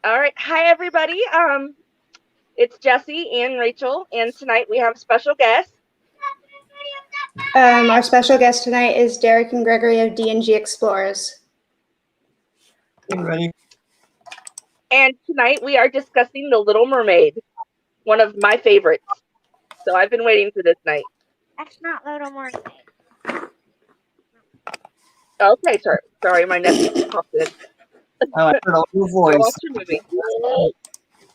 All right. Hi, everybody. It's Jessi and Rachel, and tonight we have a special guest. Our special guest tonight is Derick and Greggory of D&G Explorers. You ready? And tonight we are discussing The Little Mermaid, one of my favorites. So I've been waiting for this night. That's not Little Mermaid. Okay, sorry, my nephew popped in. Oh, I heard a little Go voice. watch your movie.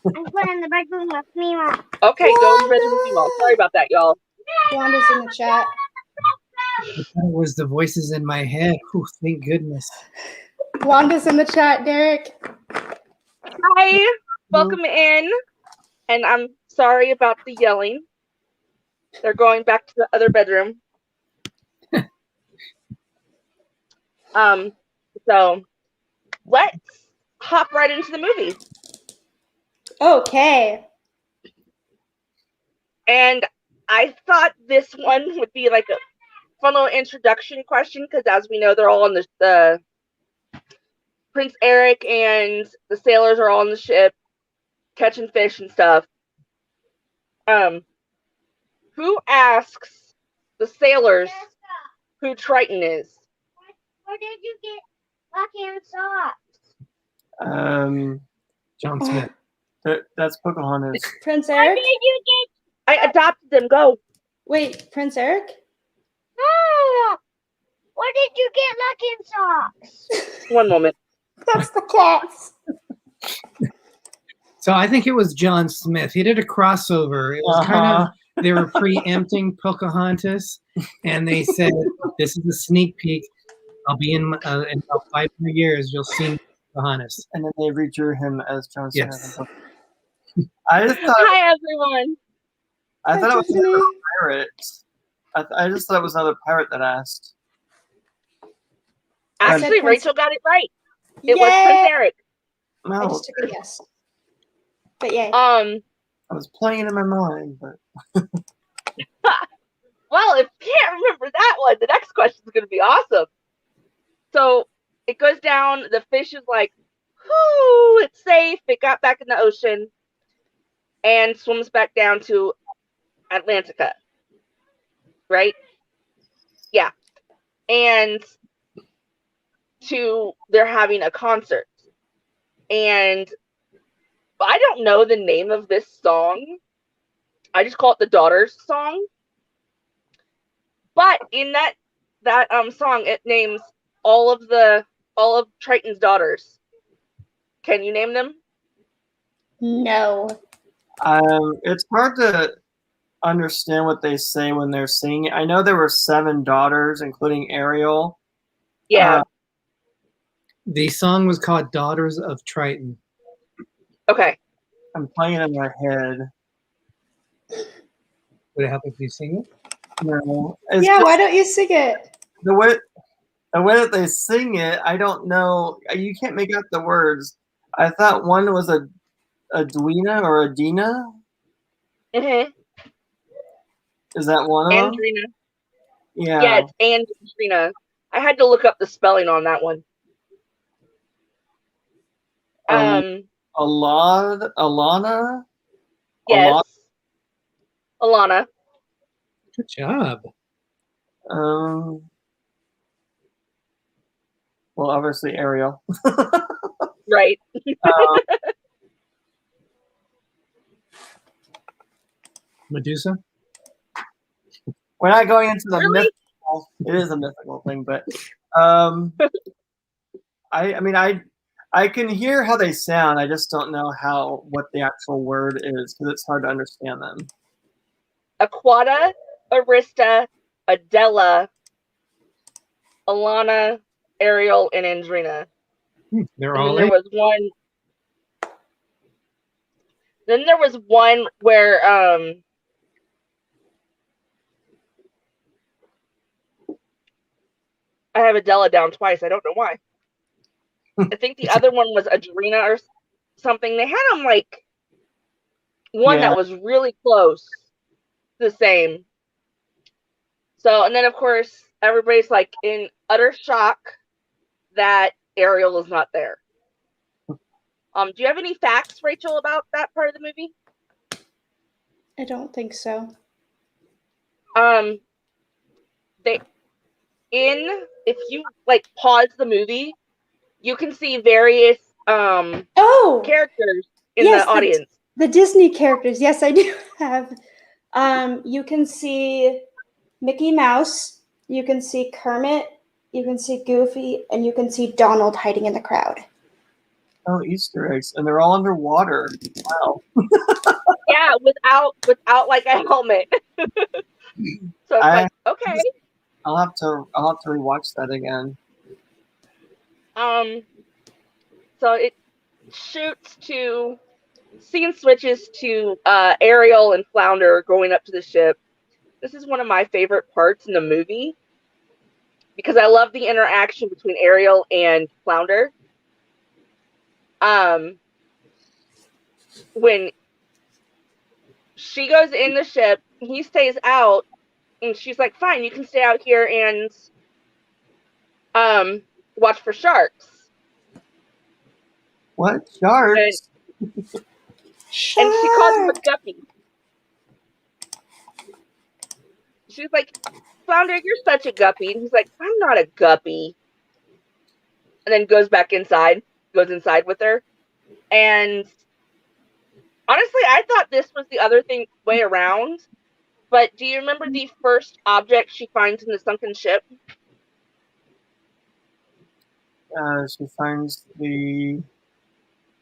I'm going in the bedroom with me, Mom. Okay, go in the bedroom with you all. Sorry about that, y'all. Wanda's in the chat. It was the voices in my head. Whew, thank goodness. Wanda's in the chat, Derick. Hi, welcome in. And I'm sorry about the yelling. They're going back to the other bedroom. So let's hop right into the movie. Okay. And I thought this one would be like a fun little introduction question because, as we know, they're all on the Prince Eric and the sailors are all on the ship catching fish and stuff. Who asks the sailors who Triton is? Where did you get Lucky and Socks? John Smith. That's Pocahontas. Prince Where Eric? did you get? I adopted them. Go. Wait, Prince Eric? No. Where did you get Lucky and Socks? One moment. That's the cats. So I think it was John Smith. He did a crossover. It was kind of, they were preempting Pocahontas, and they said, this is a sneak peek. I'll be in about 5 more years. You'll see Pocahontas. And then they redrew him as John Smith. Yes. I just thought Hi, everyone. it was Tiffany. another pirate. I just thought it was another pirate that asked. Actually, Prince- Rachel got it right. It was Prince Eric. I No, just took a guess. But yay. I was playing it in my mind, but Well, if you can't remember that one, the next question is going to be awesome. So it goes down. The fish is like, whoo, it's safe. It got back in the ocean and swims back down to Atlantica. Right? Yeah. And they're having a concert. And I don't know the name of this song. I just call it the Daughters song. But in that song, it names all of Triton's daughters. Can you name them? No. it's hard to understand what they say when they're singing. I know there were 7 daughters, including Ariel. Yeah. The song was called Daughters of Triton. Okay. I'm playing it in my head. Would it help if you sing it? No, it's Yeah, just why don't you sing it? the way that they sing it. I don't know. You can't make out the words. I thought one was a Dwena or a Dina. Mm-hmm. Is that one of them? Andrina. Yeah. Yeah, it's Andrina. I had to look up the spelling on that one. Alana. Yes. Alana. Good job. Well, obviously Ariel. Right. We're Medusa? not going into the Really? mythical. It is a mythical thing, but I can hear how they sound. I just don't know what the actual word is because it's hard to understand them. Aquata, Arista, Adela, Alana, Ariel, and Andrina. They're And all then in. there was one where I have Adela down twice. I don't know why. I think the other one was Adrena or something. They had them like one that was really close, the same. So, and then of course everybody's like in utter shock that Ariel is not there. Do you have any facts, Rachel, about that part of the movie? I don't think so. They if you like pause the movie, you can see various characters in yes, the audience. The Disney characters. Yes, I do have. You can see Mickey Mouse, you can see Kermit, you can see Goofy, and you can see Donald hiding in the crowd. Oh, Easter eggs, and they're all underwater. Wow. Yeah, without like a helmet. So it's like, okay. I'll have to rewatch that again. So it scene switches to Ariel and Flounder going up to the ship. This is one of my favorite parts in the movie because I love the interaction between Ariel and Flounder. When she goes in the ship, he stays out, and she's like, "Fine, you can stay out here and watch for sharks." What sharks? And she calls him a guppy. She's like, "Flounder, you're such a guppy." And he's like, "I'm not a guppy." And then goes inside with her. And honestly, I thought this was the other way around. But do you remember the first object she finds in the sunken ship? She finds the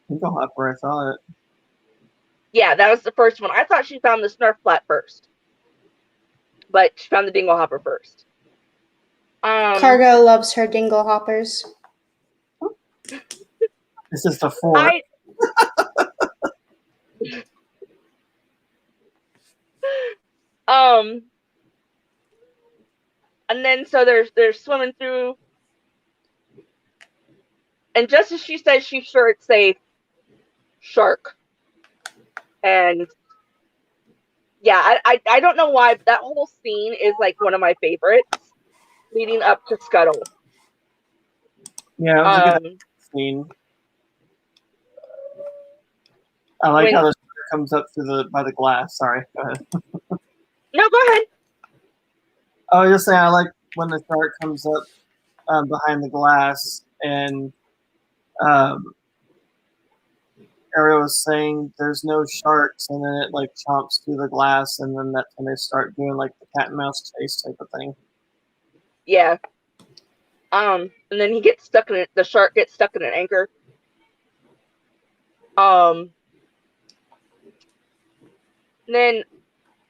dingle hopper, I thought. Yeah, that was the first one. I thought she found the snarf flat first. But she found the dingle hopper first. Cargo loves her dingle hoppers. This is the fourth. And then so they're swimming through, and just as she says she's sure it's safe, shark. And yeah, I don't know why, but that whole scene is like one of my favorites leading up to Scuttle. Yeah, it was a good scene. I like how the shark comes up by the glass. Sorry, go ahead. No, go ahead. I was just saying, I like when the shark comes up behind the glass, and Ariel was saying there's no sharks, and then it like chomps through the glass, and then that's when they start doing like the cat and mouse chase type of thing. Yeah. And then he gets stuck in it. The shark gets stuck in an anchor. Then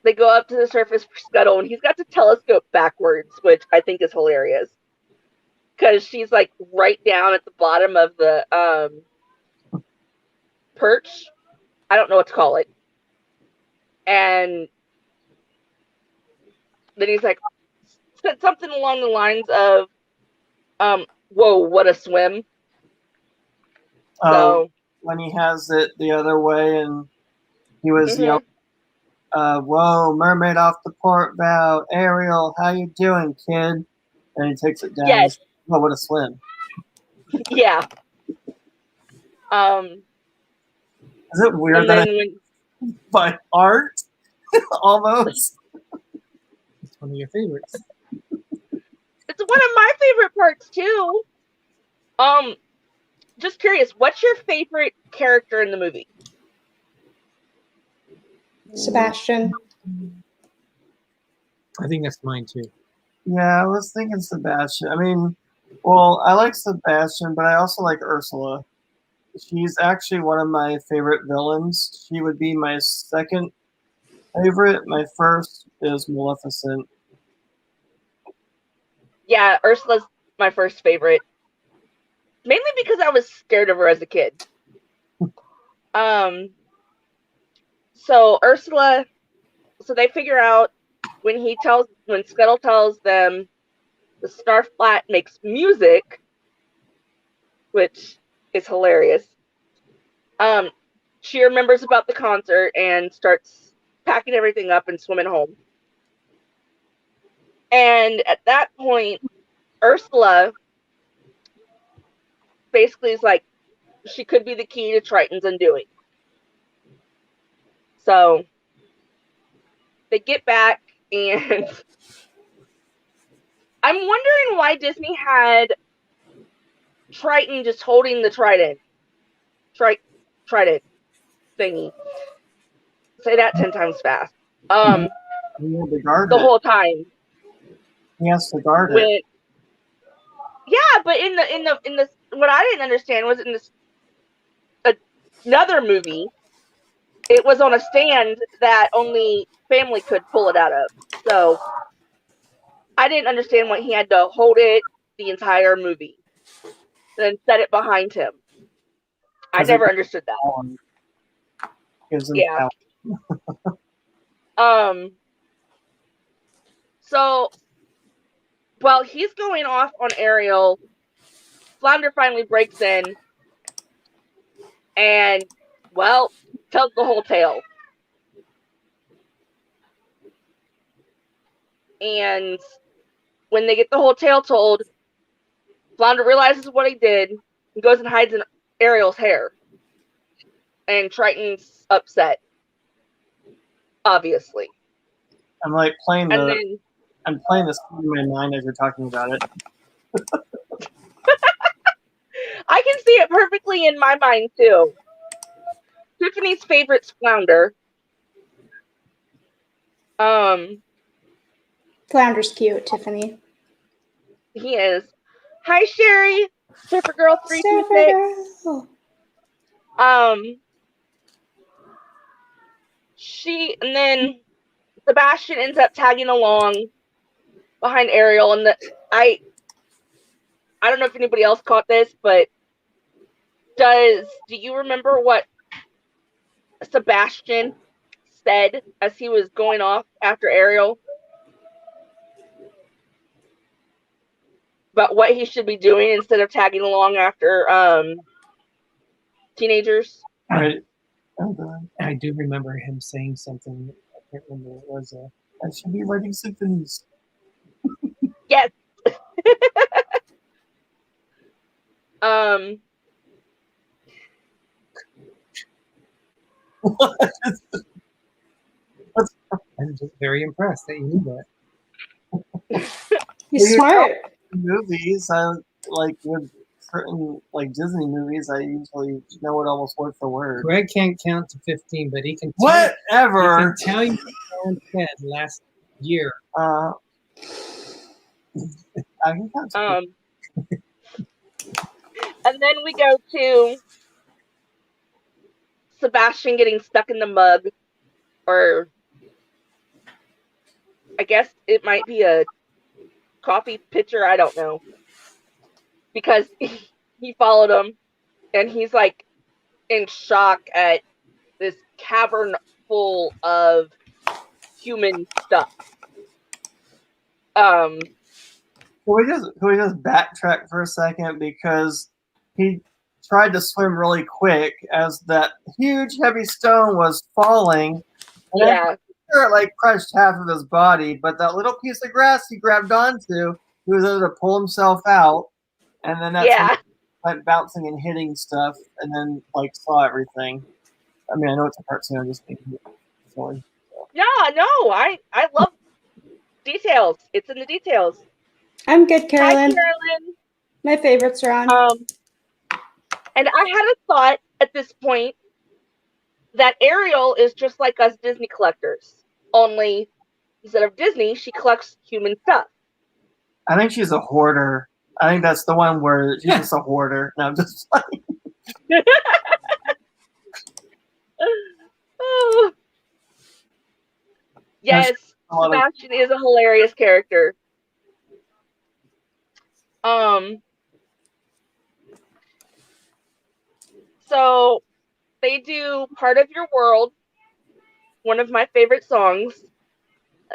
they go up to the surface for Scuttle, and he's got to telescope backwards, which I think is hilarious. Because she's like right down at the bottom of the perch. I don't know what to call it. And then he's like, said something along the lines of, whoa, what a swim. So when he has it the other way, and he was yelling, whoa, mermaid off the port bow, Ariel, how you doing, kid? And he takes it down. Yes. Oh, what a swim. Yeah. Is it weird that by art? Almost. It's one of your favorites. It's one of my favorite parts too. Just curious, what's your favorite character in the movie? Sebastian. I think that's mine too. Yeah, I was thinking Sebastian. I mean, well, I like Sebastian, but I also like Ursula. She's actually one of my favorite villains. She would be my second favorite. My first is Maleficent. Yeah, Ursula's my first favorite. Mainly because I was scared of her as a kid. So Ursula, so they figure out when Scuttle tells them the snarf flat makes music, which is hilarious. She remembers about the concert and starts packing everything up and swimming home. And at that point, Ursula basically is like, she could be the key to Triton's undoing. So they get back, and I'm wondering why Disney had Triton just holding the trident. Trident thingy. Say that 10 times fast. He had to guard The it. whole time. He has to guard it. When, yeah, but in the what I didn't understand was in this another movie, it was on a stand that only family could pull it out of. So I didn't understand why he had to hold it the entire movie, then set it behind him. I never understood that. Gives him Yeah. power. So while he's going off on Ariel, Flounder finally breaks in and, well, tells the whole tale. And when they get the whole tale told, Flounder realizes what he did and goes and hides in Ariel's hair. And Triton's upset, obviously. I'm like playing And the. then I'm playing this in my mind as you're talking about it. I can see it perfectly in my mind too. Tiffany's favorite's Flounder. Flounder's cute, Tiffany. He is. Hi, Sherry. Surfer Girl 326. Surfer And then Sebastian ends up tagging along behind Ariel, and I don't know if anybody else caught this, but do you remember what Sebastian said as he was going off after Ariel? About what he should be doing instead of tagging along after teenagers? I do remember him saying something. I can't remember what it was. I should be writing symphonies. Yes. I'm just very impressed that you knew that. He's smart. Movies, I like with certain like Disney movies. I usually know it almost word for word. Greg can't count to 15, but he can. Whatever. He can tell you what Ellen said last year. I can count to 15. And then we go to Sebastian getting stuck in the mug, or I guess it might be a coffee pitcher, I don't know. Because he followed him, and he's like in shock at this cavern full of human stuff. Can we just backtrack for a second, because he tried to swim really quick as that huge heavy stone was falling. And Yeah. It like crushed half of his body, but that little piece of grass he grabbed onto, he was able to pull himself out, and then that's when he went bouncing and hitting stuff, and then like saw everything. I mean, I know it's a cartoon, I'm just thinking silly. No, I love details. It's in the details. I'm good, Carolyn. Hi, Carolyn. My favorites are on. And I had a thought at this point that Ariel is just like us Disney collectors. Only instead of Disney, she collects human stuff. I think she's a hoarder. I think that's the one where she's just a hoarder. No, I'm just like... Oh. Yes, Sebastian is a hilarious character. So they do Part of Your World, one of my favorite songs.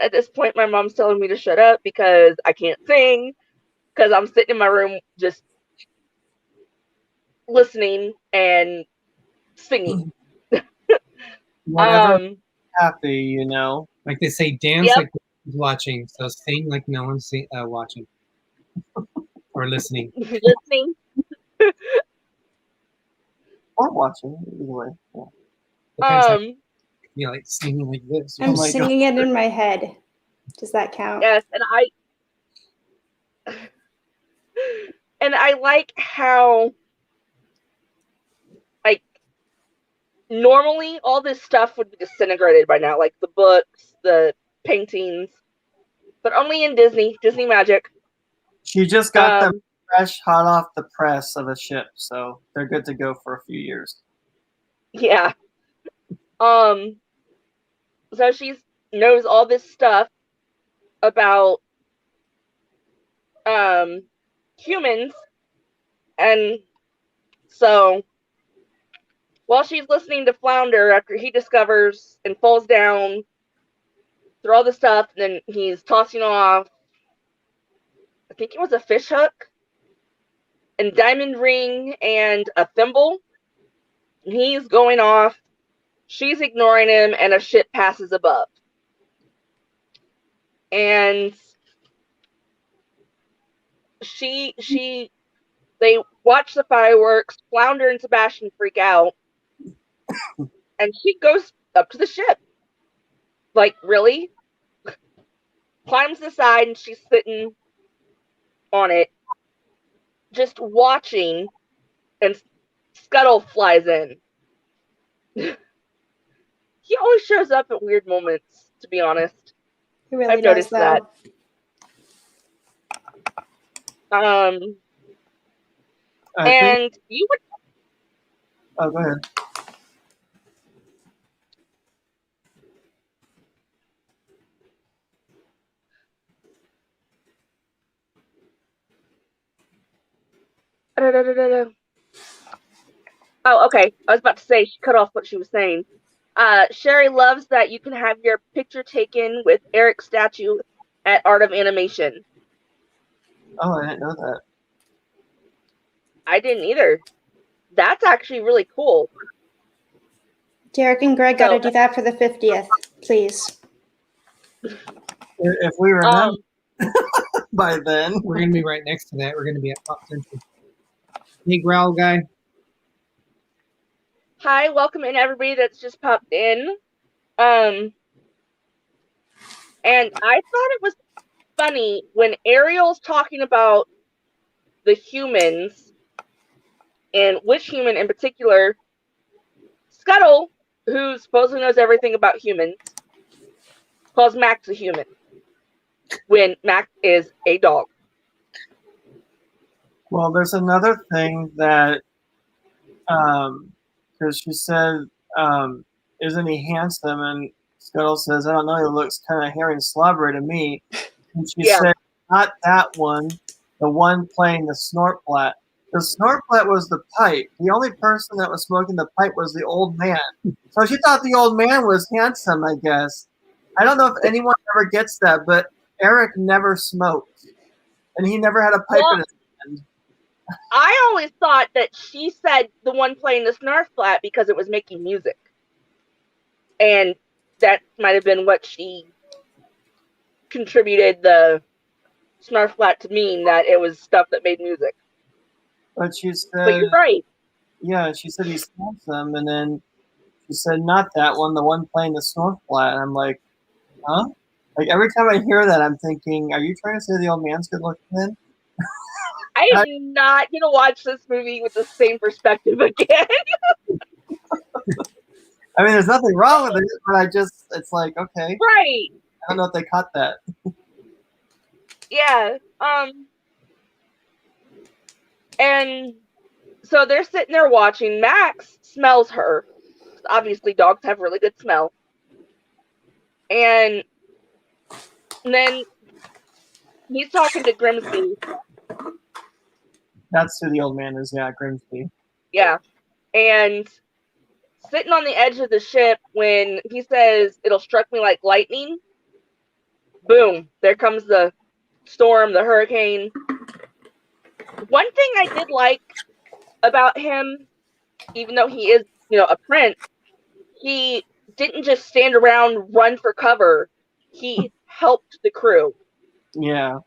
At this point, my mom's telling me to shut up because I can't sing, because I'm sitting in my room just listening and singing. Happy, you know. Like they say, dance like no one's watching, so sing like no one's watching or listening. Listening. or watching either way. Yeah. Depends how you like singing like this. I'm Oh my singing it in my head. Does that count? Yes, and I like how, like, normally all this stuff would be disintegrated by now, like the books, the paintings, but only in Disney magic. She just got them fresh, hot off the press of a ship, so they're good to go for a few years. Yeah. So she knows all this stuff about humans, and so while she's listening to Flounder after he discovers and falls down through all the stuff, and then he's tossing off, I think it was a fish hook, and diamond ring, and a thimble. He's going off. She's ignoring him, and a ship passes above. And they watch the fireworks. Flounder and Sebastian freak out, and she goes up to the ship. Like, really? Climbs the side, and she's sitting on it, just watching, and Scuttle flies in. He always shows up at weird moments, to be honest. He really I've does, noticed that. And you would. Oh, go ahead. Oh, okay. I was about to say, she cut off what she was saying. Sherry loves that you can have your picture taken with Eric's statue at Art of Animation. Oh, I didn't know that. I didn't either. That's actually really cool. Derick and Greg got to do that for the 50th, please. If we remember by then. We're going to be right next to that. We're going to be at Pop Century. Hey, Growl guy. Hi, welcome in everybody that's just popped in. And I thought it was funny when Ariel's talking about the humans, and which human in particular, Scuttle, who supposedly knows everything about humans, calls Max a human when Max is a dog. Well, there's another thing that, because she said, isn't he handsome? And Scuttle says, I don't know, he looks kind of hairy and slobbery to me. And she said, not that one, the one playing the snortplat. The snortplat was the pipe. The only person that was smoking the pipe was the old man. So she thought the old man was handsome, I guess. I don't know if anyone ever gets that, but Eric never smoked. And he never had a pipe in his hand. I always thought that she said the one playing the snortplat because it was making music. And that might have been what she contributed the snortplat to mean, that it was stuff that made music. But she said, but you're right. Yeah, she said he's handsome, and then she said, not that one, the one playing the snortplat. And I'm like, huh? Like, every time I hear that, I'm thinking, are you trying to say the old man's good looking then? I am not going to watch this movie with the same perspective again. I mean, there's nothing wrong with it, but it's like, okay. Right. I don't know if they caught that. Yeah. And so they're sitting there watching. Max smells her. Obviously, dogs have really good smell. And then he's talking to Grimsby. That's who the old man is, yeah, Grimsby. Yeah. And sitting on the edge of the ship when he says, it'll struck me like lightning. Boom. There comes the storm, the hurricane. One thing I did like about him, even though he is, a prince, he didn't just stand around, run for cover. He helped the crew. Yeah.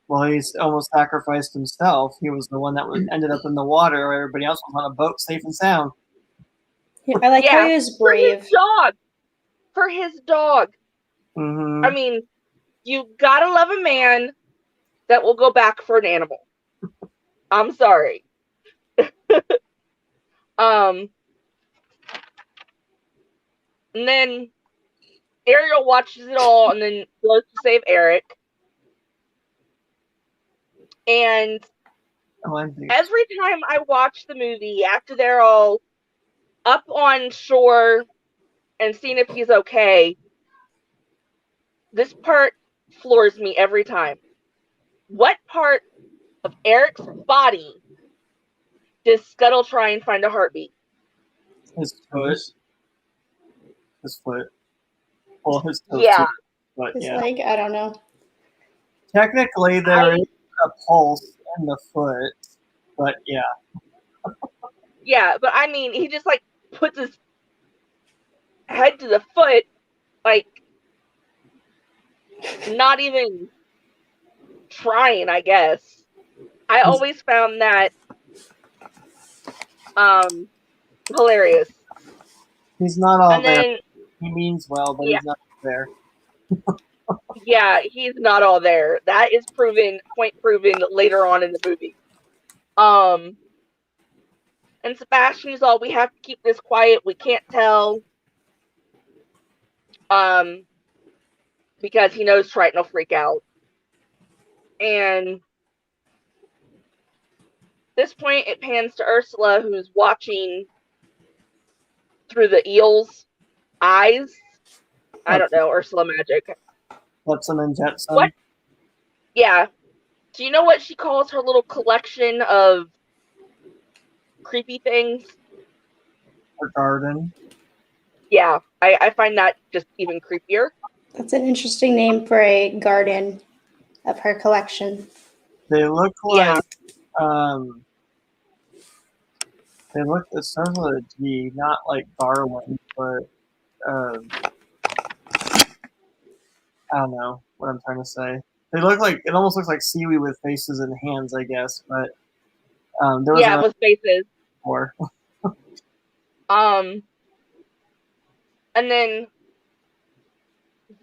Well, he's almost sacrificed himself. He was the one that ended up in the water. Everybody else was on a boat, safe and sound. I like how Yeah, he was for his brave. dog. For his dog. Mm-hmm. I mean, you gotta love a man that will go back for an animal. I'm sorry. And then Ariel watches it all and then goes to save Eric. And every time I watch the movie, after they're all up on shore and seeing if he's okay, this part floors me every time. What part of Eric's body does Scuttle try and find a heartbeat? His foot. His foot. Well, his toes Yeah. too, but His yeah. leg, I don't know. Technically, there is a pulse in the foot, but yeah. Yeah, but I mean, he just like puts his head to the foot, like not even trying, I guess. I always found that hilarious. He's not all And there. then, He means well, but yeah. he's not there. Yeah, he's not all there. That is point proven later on in the movie. And Sebastian's all, we have to keep this quiet. We can't tell. Because he knows Triton will freak out. And at this point, it pans to Ursula, who's watching through the eel's eyes. I don't know, Ursula magic. Flotsam and Jetsam. What? Yeah. Do you know what she calls her little collection of creepy things? Her garden. Yeah, I find that just even creepier. That's an interesting name for a garden of her collection. They look like Yeah. They look. It starts with a G, not like garland, but I don't know what I'm trying to say. They look like, it almost looks like seaweed with faces and hands, I guess. But there was with faces. more. And then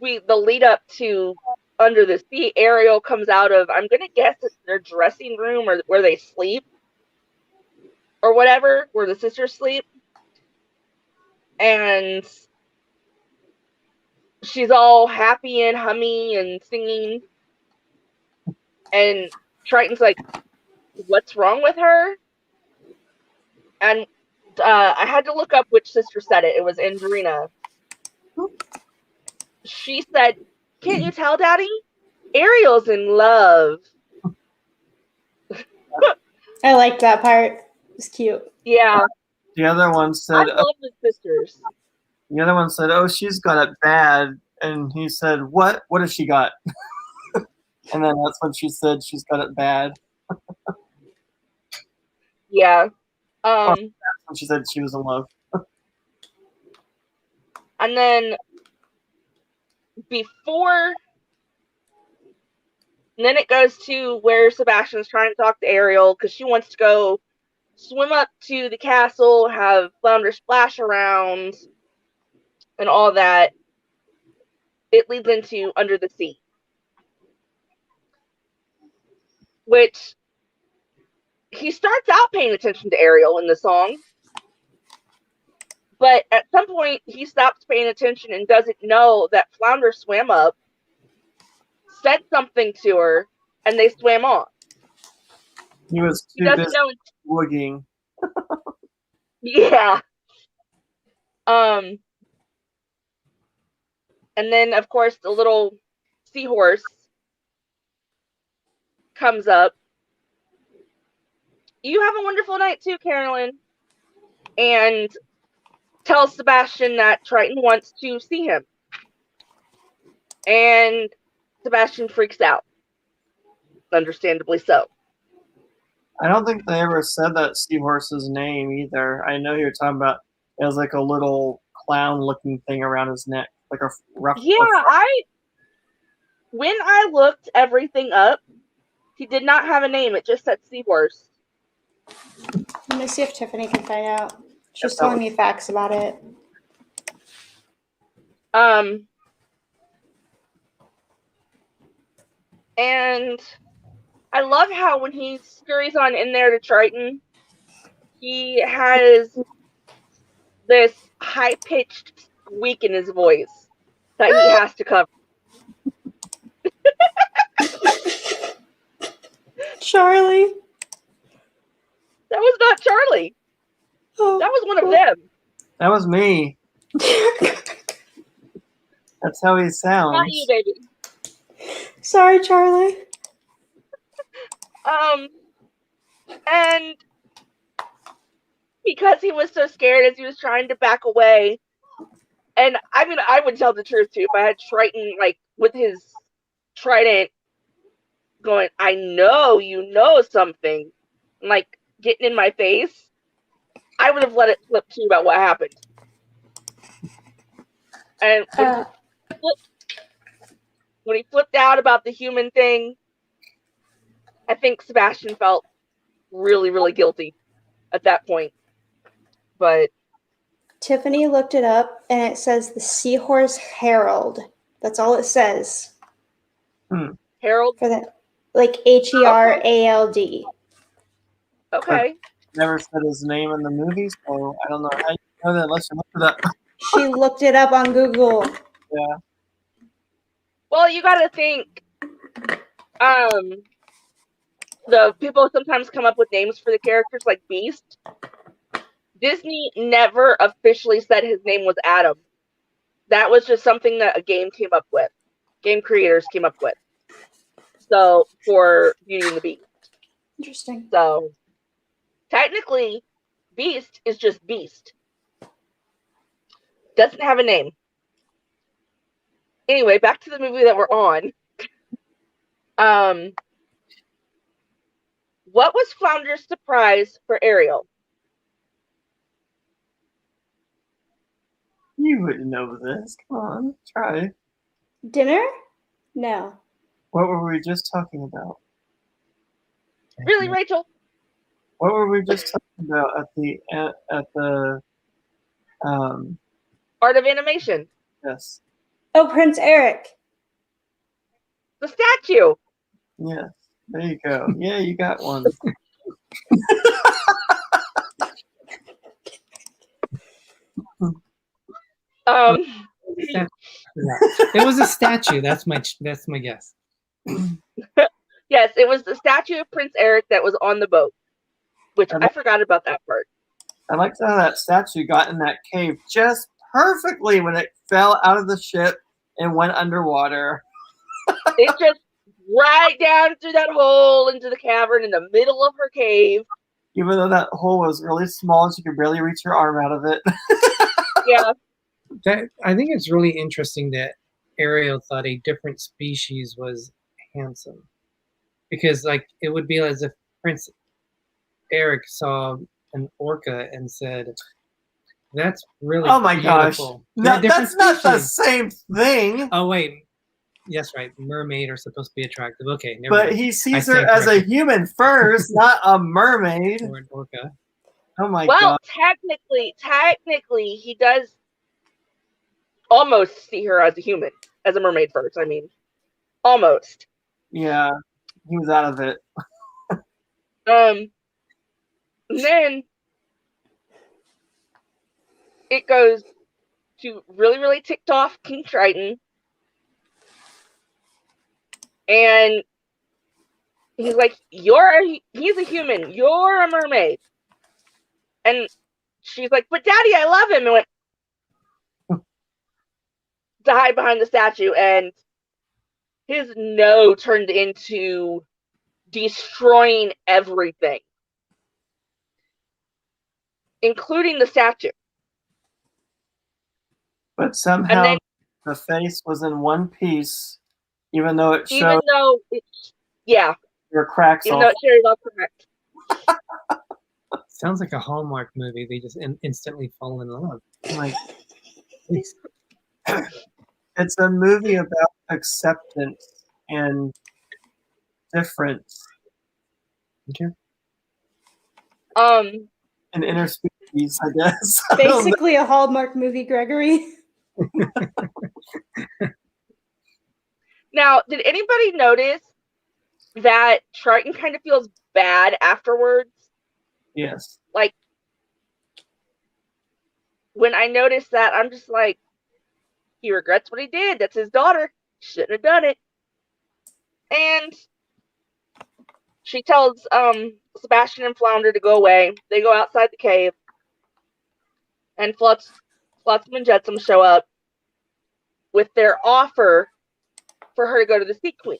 the lead up to Under the Sea, Ariel comes out of, I'm gonna guess it's their dressing room or where they sleep or whatever, where the sisters sleep, and she's all happy and hummy and singing, and Triton's like, what's wrong with her? And I had to look up which sister said it. It was Andrina. She said, can't you tell, Daddy? Ariel's in love. I like that part. It's cute. Yeah. The other one said, I love the sisters. The other one said, oh, she's got it bad. And he said, what? What has she got? And then that's when she said she's got it bad. Yeah. When she said she was in love. And then then it goes to where Sebastian's trying to talk to Ariel because she wants to go swim up to the castle, have Flounder splash around, and all that. It leads into Under the Sea, which he starts out paying attention to Ariel in the song, but at some point he stops paying attention and doesn't know that Flounder swam up, said something to her, and they swam on. He was too busy wooging. Yeah. And then, of course, the little seahorse comes up. You have a wonderful night too, Carolyn. And tells Sebastian that Triton wants to see him. And Sebastian freaks out. Understandably so. I don't think they ever said that seahorse's name either. I know you're talking about, it was like a little clown-looking thing around his neck. Like a rough. Yeah, when I looked everything up, he did not have a name. It just said seahorse. Let me see if Tiffany can find out. She's telling me facts about it. And I love how when he scurries on in there to Triton, he has this high-pitched squeak in his voice that he has to cover. Charlie. That was not Charlie. Oh, That was one of them. That was me. That's how he sounds. Not you, baby. Sorry, Charlie. And because he was so scared as he was trying to back away, and I mean, I would tell the truth too if I had Triton, like, with his trident going, I know you know something, like, getting in my face, I would have let it slip too about what happened. And when he flipped out about the human thing, I think Sebastian felt really, really guilty at that point. But Tiffany looked it up, and it says the Seahorse Herald. That's all it says. Harold? For the, like, Herald. Okay. Never said his name in the movie, so I don't know how you know that unless you look it up. She looked it up on Google. Yeah. Well, you gotta think, the people sometimes come up with names for the characters like Beast. Disney never officially said his name was Adam. That was just something that a game came up with. Game creators came up with. So, for Beauty and the Beast. Interesting. So, technically, Beast is just Beast. Doesn't have a name. Anyway, back to the movie that we're on. What was Flounder's surprise for Ariel? You wouldn't know this. Come on, try. Dinner? No. What were we just talking about? Really, Rachel? What were we just talking about at the Art of Animation. yes. Oh, Prince Eric. The statue. Yes. There you go. Yeah, you got one. It was a statue. That's my guess. Yes, it was the statue of Prince Eric that was on the boat, which I forgot about that part. I liked how that statue got in that cave just perfectly when it fell out of the ship and went underwater. It just right down through that hole into the cavern in the middle of her cave. Even though that hole was really small and she could barely reach her arm out of it. Yeah. I think it's really interesting that Ariel thought a different species was handsome. Because, like, it would be as if Prince Eric saw an orca and said, that's really Oh my beautiful. gosh. No, that's not the same thing. Oh, wait. Yes, right. Mermaid are supposed to be attractive. Okay, never But mind. he sees her as a human first, not a mermaid. Or an orca. Oh my Well, god. technically, he does almost see her as a human, as a mermaid first. I mean, almost. Yeah, he was out of it. And then it goes to really, really ticked off King Triton. And he's like, he's a human. You're a mermaid. And she's like, but Daddy, I love him. And went to hide behind the statue. And his no turned into destroying everything, including the statue. But somehow the face was in one piece, even though it showed yeah, your cracks even off. though it showed all correct. Sounds like a Hallmark movie. They just instantly fall in love. Like, it's a movie about acceptance and difference. Okay. And interspecies piece, I guess. I don't know. Basically a Hallmark movie, Gregory. Now, did anybody notice that Triton kind of feels bad afterwards? Yes. Like, when I noticed that, I'm just like, he regrets what he did. That's his daughter. Shouldn't have done it. And she tells Sebastian and Flounder to go away. They go outside the cave. And Flotsam and Jetsam show up with their offer for her to go to the Sea Queen.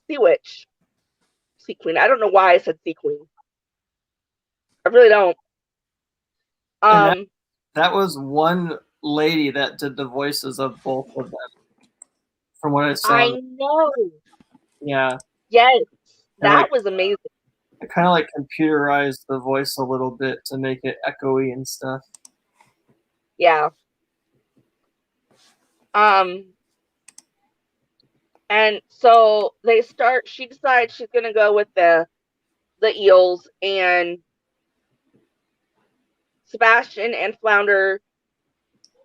Sea Witch. Sea Queen. I don't know why I said Sea Queen. I really don't. That was one lady that did the voices of both of them. From what I saw. I know. Yeah. Yes. That like, was amazing. I kind of like computerized the voice a little bit to make it echoey and stuff. Yeah. And so she decides she's gonna go with the eels, and Sebastian and Flounder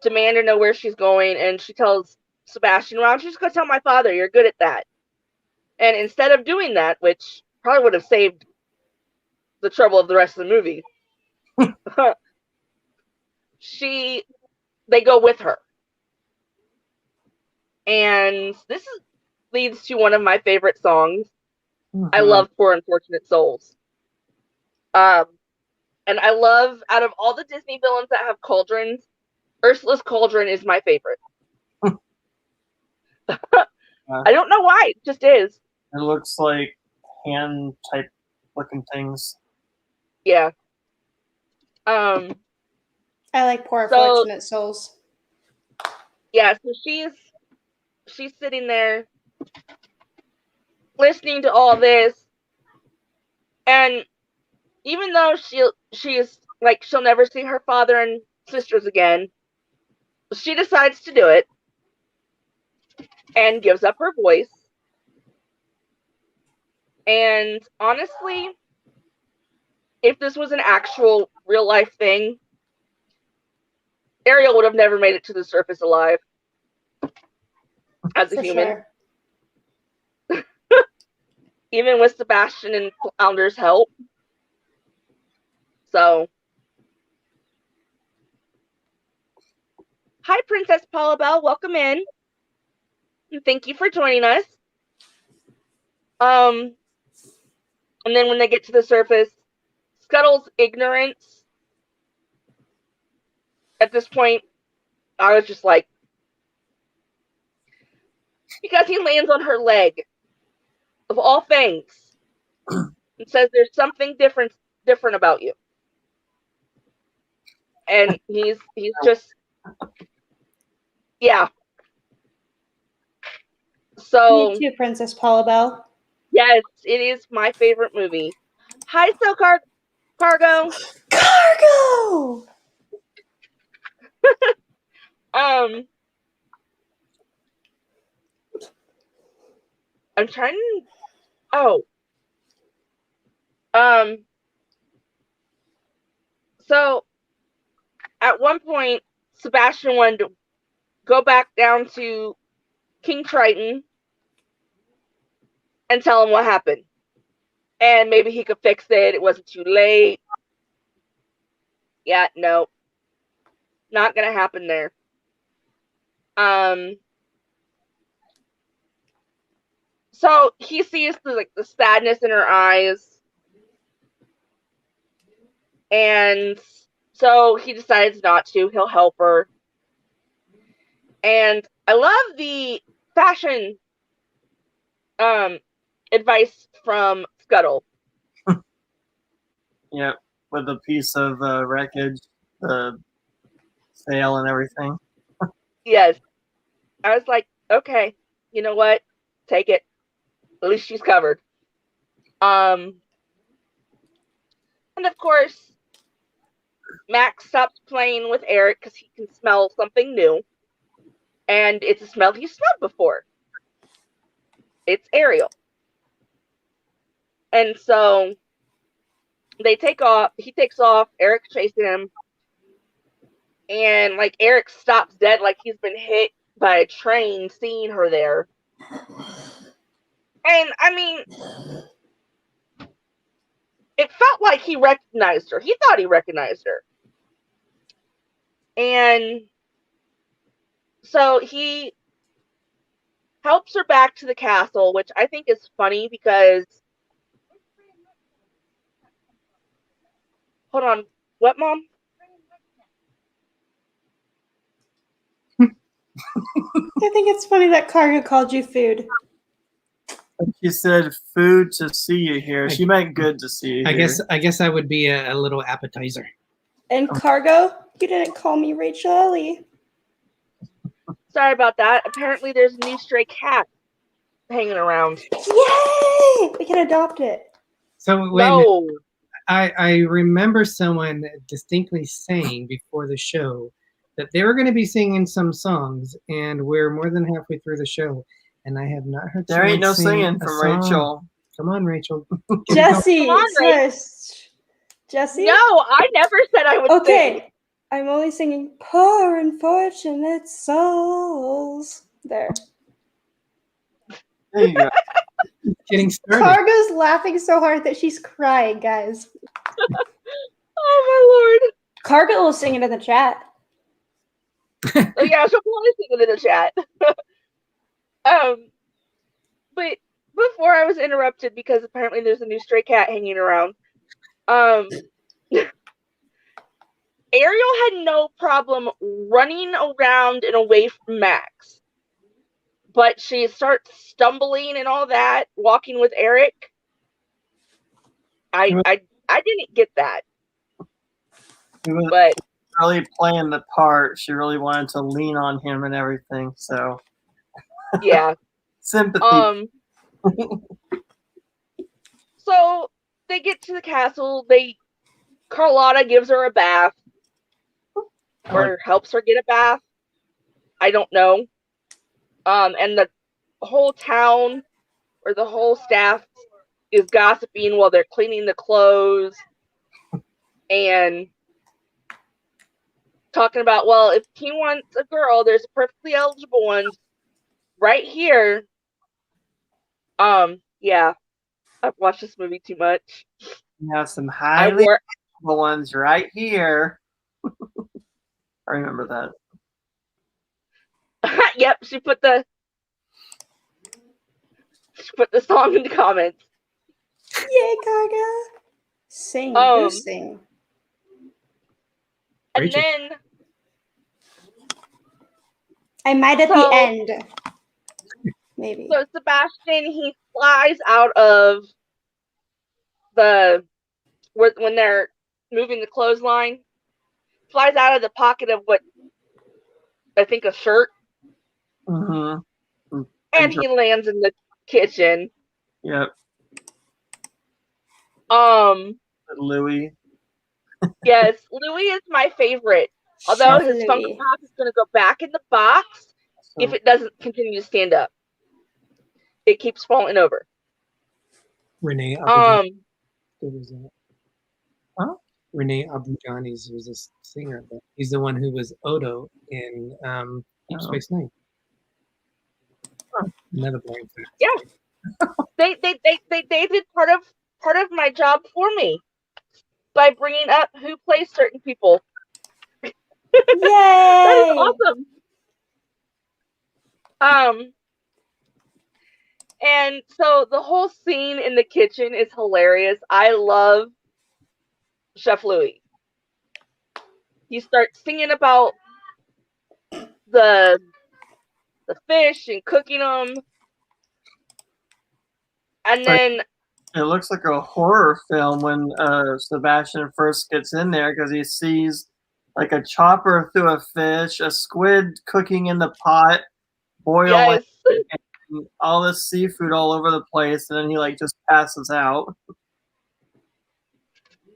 demand to know where she's going, and she tells Sebastian, why don't you just go tell my father, you're good at that. And instead of doing that, which probably would have saved the trouble of the rest of the movie, they go with her. And this leads to one of my favorite songs. Mm-hmm. I love Poor Unfortunate Souls. And I love, out of all the Disney villains that have cauldrons, Ursula's cauldron is my favorite. I don't know why, it just is. It looks like hand type looking things. Yeah. I like Poor Unfortunate Souls. Yeah, so she's sitting there listening to all this, and even though she's like, she'll never see her father and sisters again, she decides to do it and gives up her voice. And honestly, if this was an actual real life thing, Ariel would have never made it to the surface alive as a human. Sure. Even with Sebastian and Flounder's help. So, hi, Princess Paula Bell. Welcome in. And thank you for joining us. And then when they get to the surface, Scuttle's ignorance. At this point, I was just like, because he lands on her leg, of all things, and says there's something different about you. And he's just, yeah. So, me too, Princess Paula Bell. Yes, it is my favorite movie. Hi, So Cargo. Cargo. I'm trying to. So at one point, Sebastian wanted to go back down to King Triton and tell him what happened. And maybe he could fix it. It wasn't too late. Yeah, no. Not gonna happen there. So he sees the sadness in her eyes. And so he decides not to. He'll help her. And I love the fashion advice from Scuttle. Yeah, with a piece of wreckage, the sail and everything. Yes. I was like, okay, you know what? Take it. At least she's covered. And of course, Max stops playing with Eric because he can smell something new. And it's a smell he's smelled before. It's Ariel. And so they take off. He takes off. Eric's chasing him. And like Eric stops dead like he's been hit by a train seeing her there. And I mean, it felt like he recognized her. He thought he recognized her. And so he helps her back to the castle, which I think is funny because... Hold on. What, Mom? I think it's funny that Cargo called you food. She said food to see you here. She meant good to see you here. I guess I would be a little appetizer. And Cargo, you didn't call me Rachel Ellie. Sorry about that. Apparently there's a new stray cat hanging around. Yay! We can adopt it. So wait a minute. I remember someone distinctly saying before the show that they were going to be singing some songs, and we're more than halfway through the show, and I have not heard. There ain't no singing from Rachel. Come on, Rachel. Jessi, Come on, first. Jessi? No, I never said I would sing. Okay. I'm only singing Poor Unfortunate Souls. There. There you go. Getting started. Cargo's laughing so hard that she's crying, guys. Oh, my Lord. Cargo will sing it in the chat. Oh, yeah, she'll probably sing it in the chat. But before I was interrupted because apparently there's a new stray cat hanging around. Ariel had no problem running around and away from Max. But she starts stumbling and all that, walking with Eric. I didn't get that. She was But really playing the part. She really wanted to lean on him and everything. So yeah. sympathy. So they get to the castle. Carlotta gives her a bath. Or helps her get a bath. I don't know. And the whole town or the whole staff is gossiping while they're cleaning the clothes and talking about, well, if he wants a girl, there's a perfectly eligible one right here. Yeah, I've watched this movie too much. You have some highly eligible ones right here. I remember that. Yep, she put the song in the comments. Yay, Cargo! Sing, sing. And Rachel. then I might at the end. Maybe. So Sebastian, he flies out of when they're moving the clothesline, flies out of the pocket of what I think a shirt. Mm-hmm. And he lands in the kitchen. Yep. Louis. Yes, Louis is my favorite. Although his Funko Pop is going to go back in the box if it doesn't continue to stand up. It keeps falling over. Renee Renee Abujani's was a singer, but he's the one who was Odo in Deep Space Nine. Another blank fact. Yeah. They did part of my job for me by bringing up who plays certain people. Yay! That is awesome. And so the whole scene in the kitchen is hilarious. I love Chef Louis. He starts singing about the fish and cooking them. And then it looks like a horror film when Sebastian first gets in there because he sees like a chopper through a fish, a squid cooking in the pot, boiling, and all this seafood all over the place, and then he like just passes out.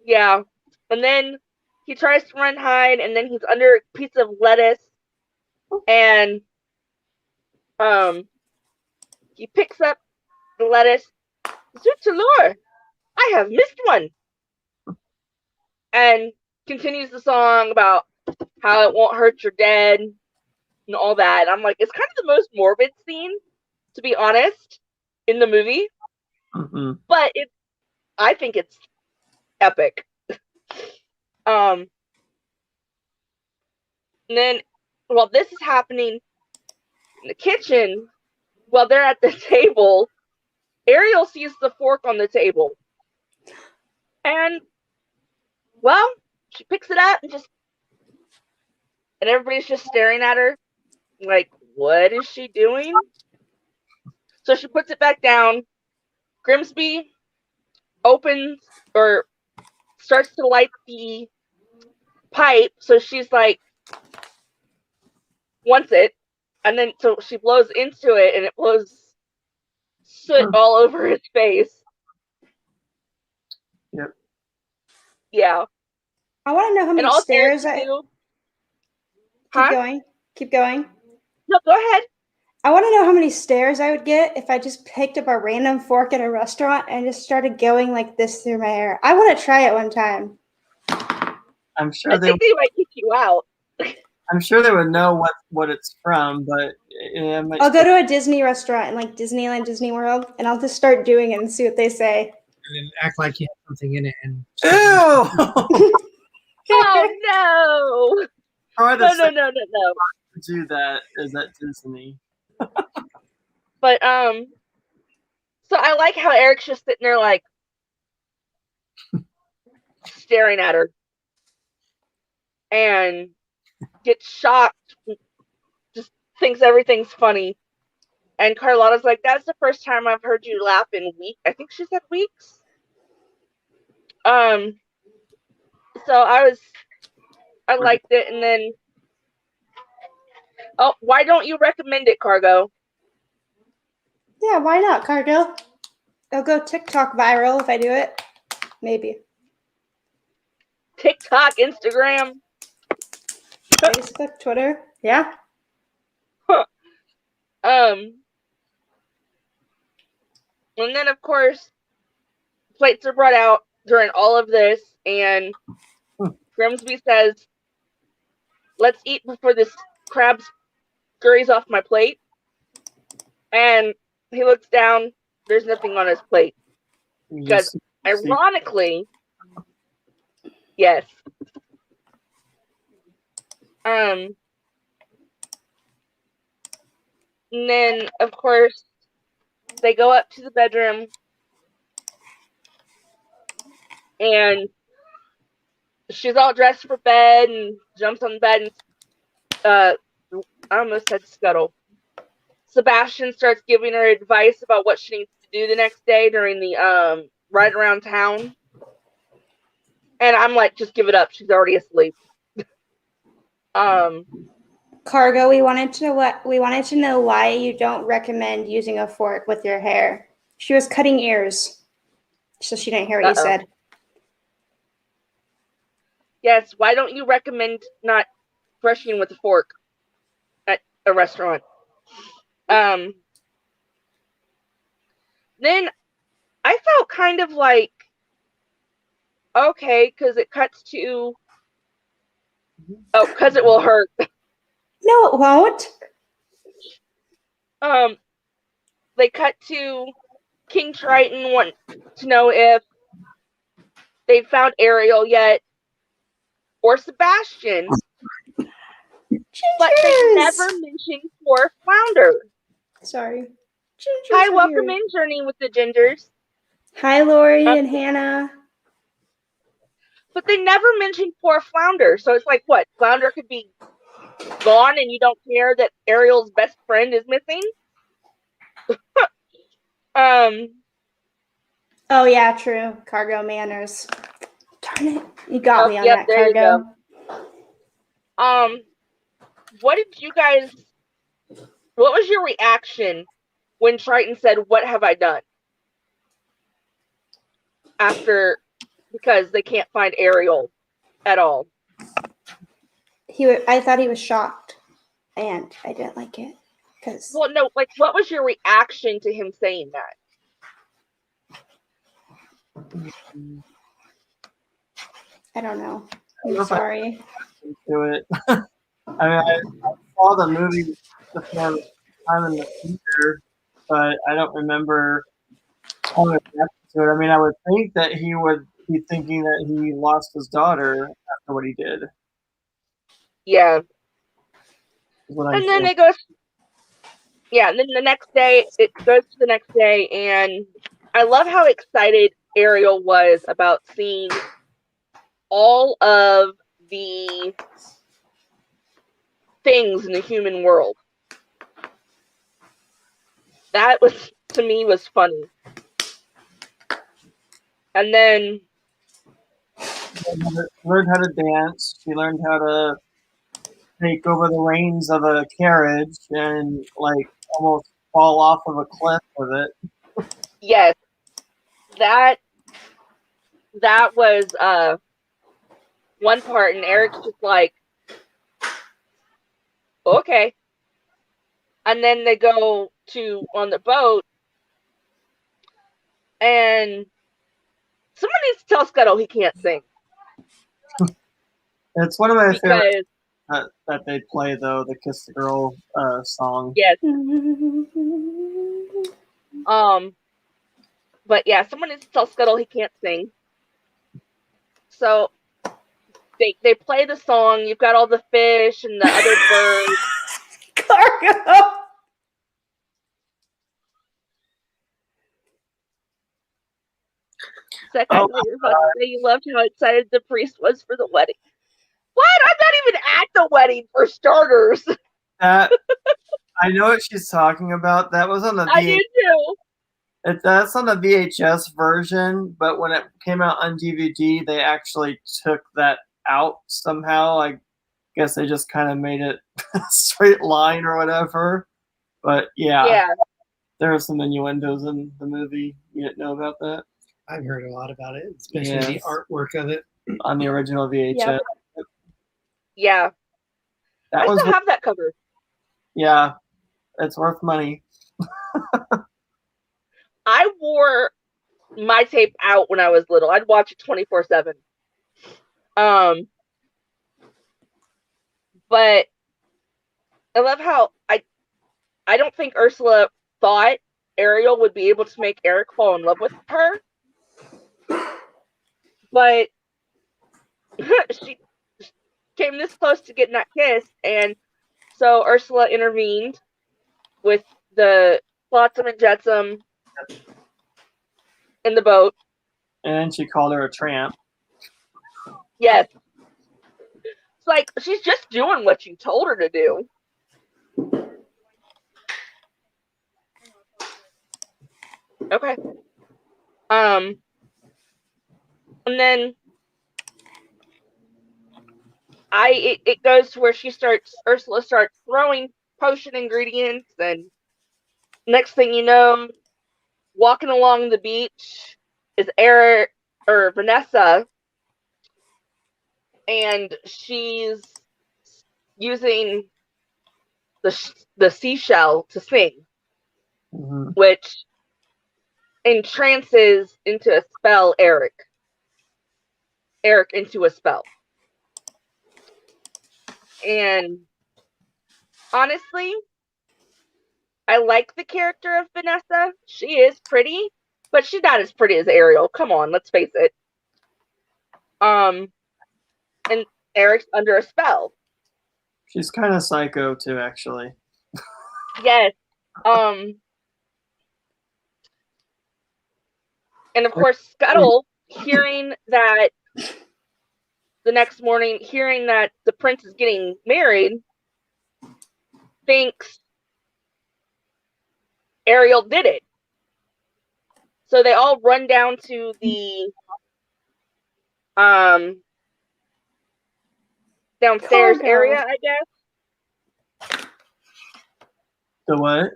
Yeah. And then he tries to run hide, and then he's under a piece of lettuce, and he picks up the lettuce. Zutalor, I have missed one. And continues the song about how it won't hurt your dad and all that. And I'm like, it's kind of the most morbid scene, to be honest, in the movie. Mm-hmm. But I think it's epic. And then while this is happening in the kitchen, while they're at the table, Ariel sees the fork on the table. And, well, she picks it up and everybody's just staring at her. Like, what is she doing? So she puts it back down. Grimsby opens or starts to light the pipe. So she's like, wants it. And then so she blows into it and it blows soot all over his face. Yep. Yeah. I want to know how many stairs I. Huh? Keep going. No, go ahead. I want to know how many stairs I would get if I just picked up a random fork at a restaurant and just started going like this through my hair. I want to try it one time. I'm sure I think they might kick you out. I'm sure they would know what it's from, but I'll go to a Disney restaurant in like Disneyland, Disney World, and I'll just start doing it and see what they say. And then act like you have something in it. And Ew! Oh no! No. Do that is at Disney. But so I like how Eric's just sitting there like staring at her and gets shocked, just thinks everything's funny. And Carlotta's like, that's the first time I've heard you laugh in weeks. I think she said weeks. So I liked it, and then why don't you recommend it, Cargo? Yeah, why not, Cargo? I'll go TikTok viral if I do it. Maybe. TikTok, Instagram, Facebook, Twitter. Yeah. And then of course, plates are brought out during all of this, and Grimsby says, "Let's eat before this crab scurries off my plate." And he looks down. There's nothing on his plate. Because, ironically, yes. And then, of course, they go up to the bedroom. And she's all dressed for bed and jumps on the bed and I almost said scuttle. Sebastian starts giving her advice about what she needs to do the next day during the ride around town. And I'm like, just give it up. She's already asleep. Cargo, we wanted to know why you don't recommend using a fork with your hair. She was cutting ears, so she didn't hear what you said. Yes, why don't you recommend not brushing with a fork at a restaurant? Then I felt kind of like, okay, because it cuts to, because it will hurt. No, it won't. They cut to King Triton wanting to know if they found Ariel yet, or Sebastian. But they never mentioned poor Flounder. Sorry. Hi, welcome in, Journey with the Gingers. Hi, Lori and Hannah. But they never mentioned poor Flounder. So it's like, what? Flounder could be gone and you don't care that Ariel's best friend is missing? Oh, yeah, true. Cargo manners. Darn it. You got me on that, there Cargo. You go. What was your reaction when Triton said, "What have I done?" Because they can't find Ariel at all. I thought he was shocked, and I didn't like it. Well, no, like, what was your reaction to him saying that? I don't know. don't know I'm if I sorry. do it. I mean, I saw the movie the first time in the theater, but I don't remember how to react to it. I mean, I would think that he would be thinking that he lost his daughter after what he did. Yeah. Is what I'm And then saying. it goes, yeah, and then the next day, it goes to the next day, and I love how excited Ariel was about seeing all of the things in the human world. That was, to me, was funny. And then Learned how to dance. She learned how to take over the reins of a carriage and like almost fall off of a cliff with it. yes, that was one part, and Eric's just like, okay. And then they go to on the boat, and someone needs to tell Scuttle he can't sing It's one of my favorites because that they play though, the Kiss the Girl song. yes, but yeah, someone needs to tell Scuttle he can't sing. So they play the song. You've got all the fish and the other birds. Cargo. Zach, I know you're about to say you loved how excited the priest was for the wedding. What? I'm not even at the wedding for starters. That I know what she's talking about. That was on the I did too. That's on the VHS version, but when it came out on DVD, they actually took that out somehow. I guess they just kind of made it a straight line or whatever. But yeah, there are some innuendos in the movie. You didn't know about that? I've heard a lot about it, especially the artwork of it. On the original VHS. Yep. Yeah. That I was still have that covered. Yeah, it's worth money. I wore my tape out when I was little. I'd watch it 24/7. But I love how I don't think Ursula thought Ariel would be able to make Eric fall in love with her. But she came this close to getting that kiss, and so Ursula intervened with the Flotsam and Jetsam in the boat. And she called her a tramp. Yes. It's like, she's just doing what you told her to do. Okay. And then it goes to where Ursula starts throwing potion ingredients, and next thing you know, walking along the beach is Vanessa, and she's using the seashell to sing, which entrances into a spell Eric into a spell. And honestly, I like the character of Vanessa. She is pretty, but she's not as pretty as Ariel. Come on, let's face it. And Eric's under a spell. She's kind of psycho too, actually. Yes. And of course, Scuttle, hearing that the next morning, hearing that the prince is getting married, thinks Ariel did it. So they all run down to the downstairs area, I guess. The what?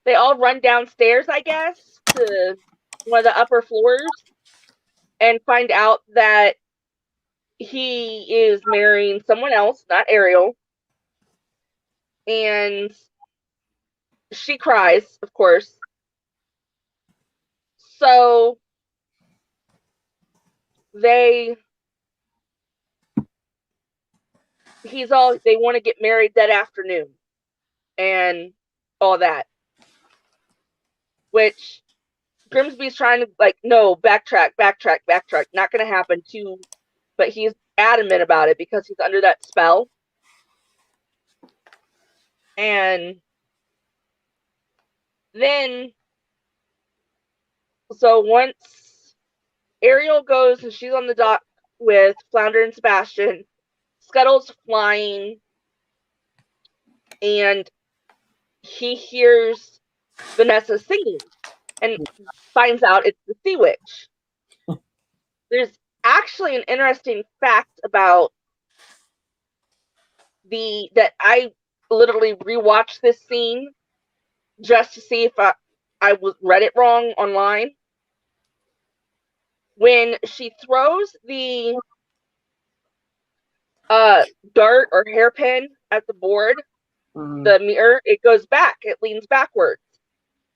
They all run downstairs, I guess, to one of the upper floors and find out that he is marrying someone else, not Ariel. And she cries, of course. So they they want to get married that afternoon and all that. Which Grimsby's trying to, like, no, backtrack. Not going to happen too. But he's adamant about it because he's under that spell. And then, so once Ariel goes and she's on the dock with Flounder and Sebastian, Scuttle's flying, and he hears Vanessa singing and finds out it's the Sea Witch. There's actually an interesting fact about that I literally rewatched this scene just to see if I read it wrong online. When she throws the dart or hairpin at the board, the mirror, it goes back. It leans backwards.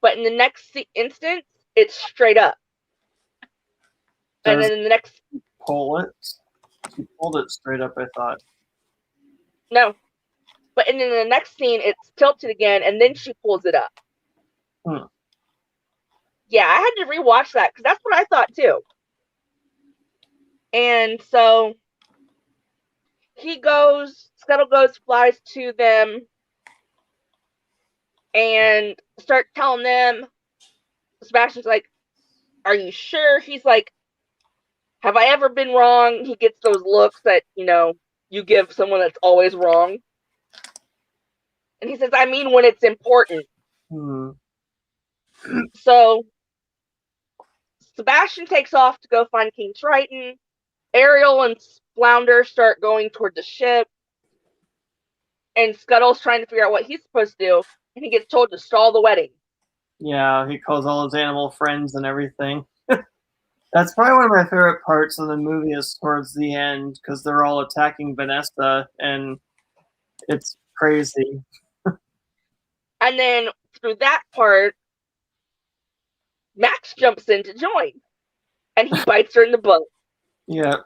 But in the next instance, it's straight up. And then in the next... Pull it? She pulled it straight up, I thought. No. But in the next scene, it's tilted again, and then she pulls it up. Yeah, I had to rewatch that, because that's what I thought, too. And so... Scuttle goes, flies to them, and start telling them. Sebastian's like, "Are you sure?" He's like, "Have I ever been wrong?" He gets those looks that, you give someone that's always wrong. And he says, "I mean when it's important." So, Sebastian takes off to go find King Triton. Ariel and Flounder start going toward the ship. And Scuttle's trying to figure out what he's supposed to do. And he gets told to stall the wedding. Yeah, he calls all his animal friends and everything. That's probably one of my favorite parts of the movie is towards the end, because they're all attacking Vanessa, and it's crazy. And then through that part, Max jumps in to join. And he bites her in the butt. Yeah.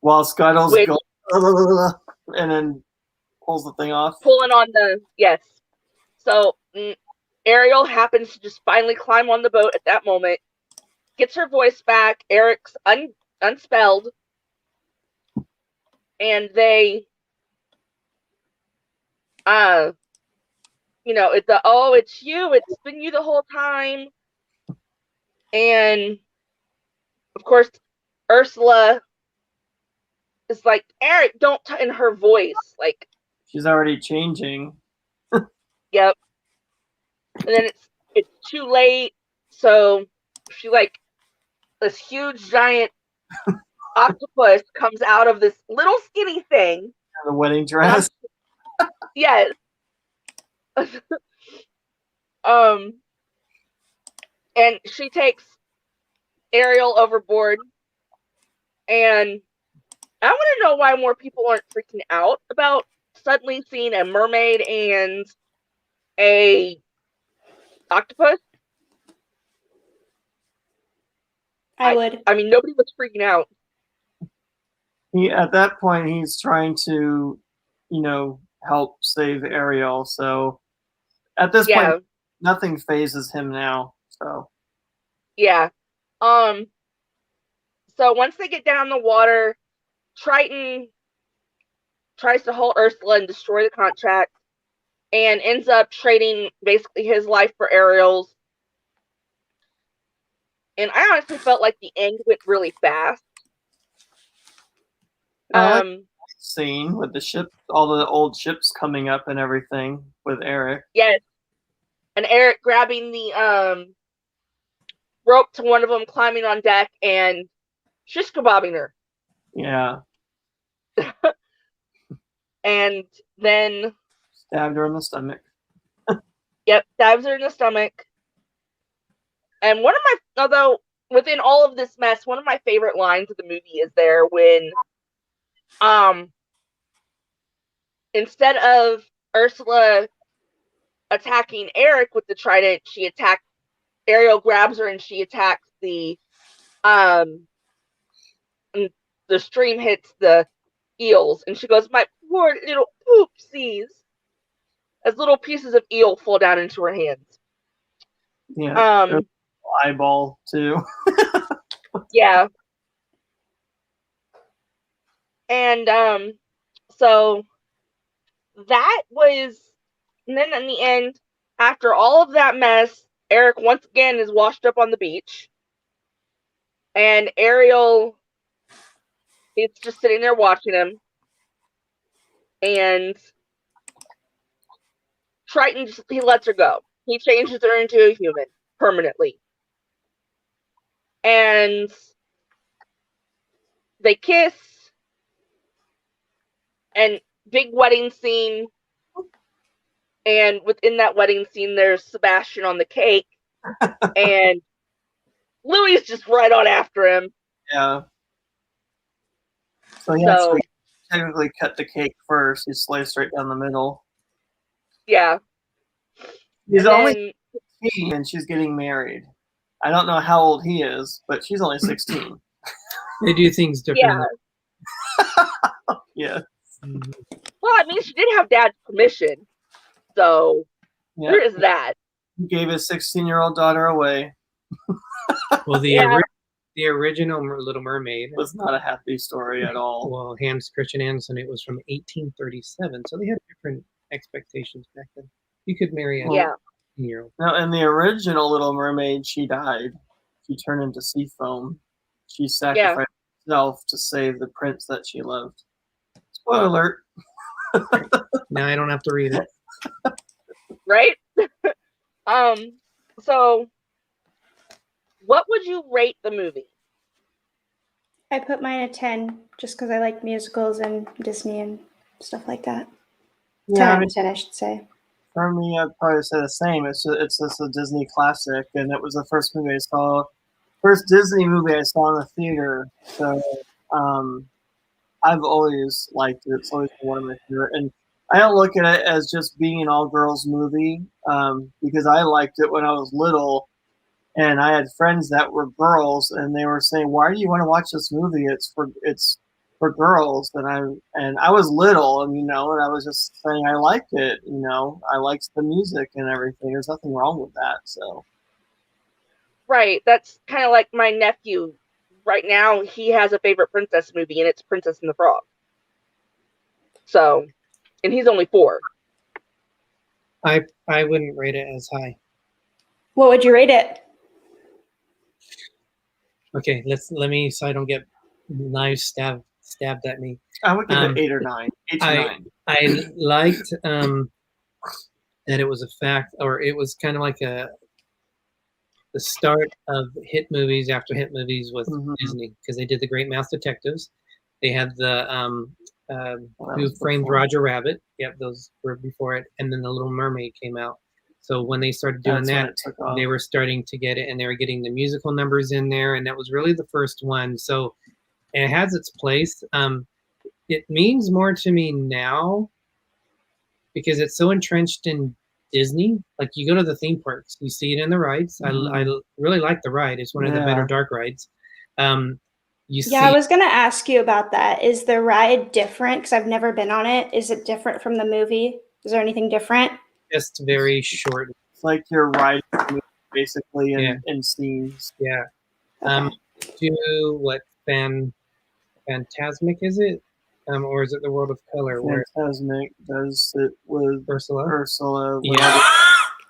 While Scuttle's going, and then pulls the thing off. Pulling on yes. So Ariel happens to just finally climb on the boat at that moment, gets her voice back. Eric's unspelled, and they, it's you. It's been you the whole time. And of course, Ursula is like, "Eric, don't," in her voice, like she's already changing. Yep. And then it's too late, so she, like, this huge giant octopus comes out of this little skinny thing. The wedding dress. Yes. And she takes Ariel overboard, and I want to know why more people aren't freaking out about suddenly seeing a mermaid and a octopus. I would. I mean, nobody was freaking out. At that point, he's trying to, help save Ariel. So at this point, nothing phases him now. So yeah. So once they get down the water, Triton tries to hold Ursula and destroy the contract, and ends up trading basically his life for Ariel's. And I honestly felt like the end went really fast. Scene with the ship, all the old ships coming up and everything with Eric. Yes. And Eric grabbing the rope to one of them, climbing on deck, and shish kebabbing her. Yeah. And then stabbed her in the stomach. Yep, stabs her in the stomach. And although within all of this mess, one of my favorite lines of the movie is there when instead of Ursula attacking Eric with the trident, Ariel grabs her and she attacks the stream hits the eels. And she goes, my poor little poopsies. As little pieces of eel fall down into her hands. Yeah. Eyeball too. Yeah. And so that was, and then in the end, after all of that mess, Eric once again is washed up on the beach. And Ariel is just sitting there watching him. And Triton, he lets her go. He changes her into a human permanently. And they kiss. And big wedding scene. And within that wedding scene, there's Sebastian on the cake. And Louis just right on after him. Yeah. So yeah, so he technically cut the cake first. He sliced right down the middle. Yeah. He's only 16 and she's getting married. I don't know how old he is, but she's only 16. They do things differently. Yeah. Well, I mean, she did have Dad's permission. So there is that. He gave his 16-year-old daughter away. Well, the original Little Mermaid was not a happy story at all. Well, Hans Christian Andersen, it was from 1837, so they had different expectations back then. You could marry a 16-year-old. No, in the original Little Mermaid, she died. She turned into sea foam. She sacrificed herself to save the prince that she loved. Spoiler alert. Now I don't have to read it. Right? So what would you rate the movie? I put mine at 10 just because I like musicals and Disney and stuff like that. 10 out of 10, I should say. For me, I'd probably say the same. It's just a Disney classic, and it was the first movie I saw, first Disney movie I saw in the theater. So I've always liked it. It's always been one of my favorite. And I don't look at it as just being an all-girls movie because I liked it when I was little, and I had friends that were girls, and they were saying, "Why do you want to watch this movie? It's for girls." And I was little, and and I was just saying I liked it. I liked the music and everything. There's nothing wrong with that. So. Right. That's kind of like my nephew. Right now, he has a favorite princess movie, and it's Princess and the Frog. So, and he's only 4. I wouldn't rate it as high. What would you rate it? Okay, let me, so I don't get knives stabbed at me. I would give it 8 or 9. 8 to 9. I liked that it was a fact, or it was kind of like the start of hit movies after hit movies with Disney, because they did The Great Mouse Detectives. They had the Who Framed Roger Rabbit. Yep, those were before it. And then The Little Mermaid came out. So when they started doing that, they were starting to get it, and they were getting the musical numbers in there, and that was really the first one. So it has its place. It means more to me now because it's so entrenched in Disney. Like, you go to the theme parks, you see it in the rides. I really like the ride. It's one of the better dark rides. I was going to ask you about that. Is the ride different? Because I've never been on it. Is it different from the movie? Is there anything different? Just very short. It's like you're riding basically in scenes. Yeah. Do what Fantasmic is it? Or is it the World of Color? Fantasmic does it with Ursula. Yeah.